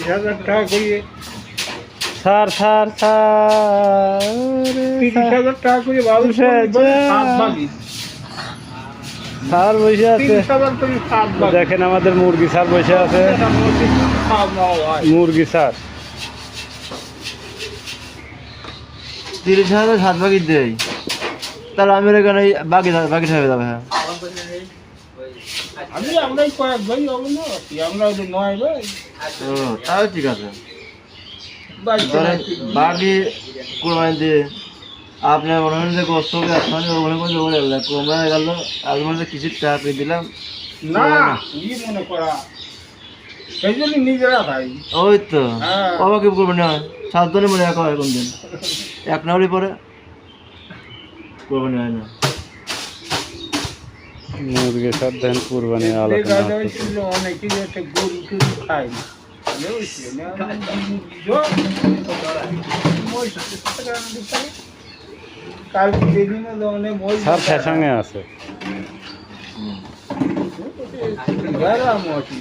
30,000 টাকা করে sir sir sir 30,000 টাকা করে বাবু সাত ভাগি স্যার বসে আছে 30,000 করে সাত ভাগ দেখেন আমাদের মুরগি স্যার বসে আছে মুরগি স্যার 30,000 7 ভাগই দেই তাহলে আমি এখানে বাকি হয়ে যাবে হ্যাঁ আমরাই কয়েক ভাই হবে না আমরা ওই 9 ভাই ও তাও ঠিক আছে ধরেন বাকি কোরবানি দিয়ে আপনার মনে হয় যে কষ্ট হবে আপনার মনে করে জমে গেল কোরবানি গেল আর মনে কিছু টাকা পেয়ে দিলাম না কি মনে করা সেই জন্য নিজেরা ভাই ওই তো হ্যাঁ। বাবা কি কোরবানি হয় 7 দিনে মনে একা হয় কোন দিন এক না হলে পরে কোরবানি হয় না মুরগি স্যার দেন কুরবানি আলাদা অনেকেই একটা গরু টরু খায় না কালকে যেদিন অনেক স্যার ফ্যাশনে আছে মশি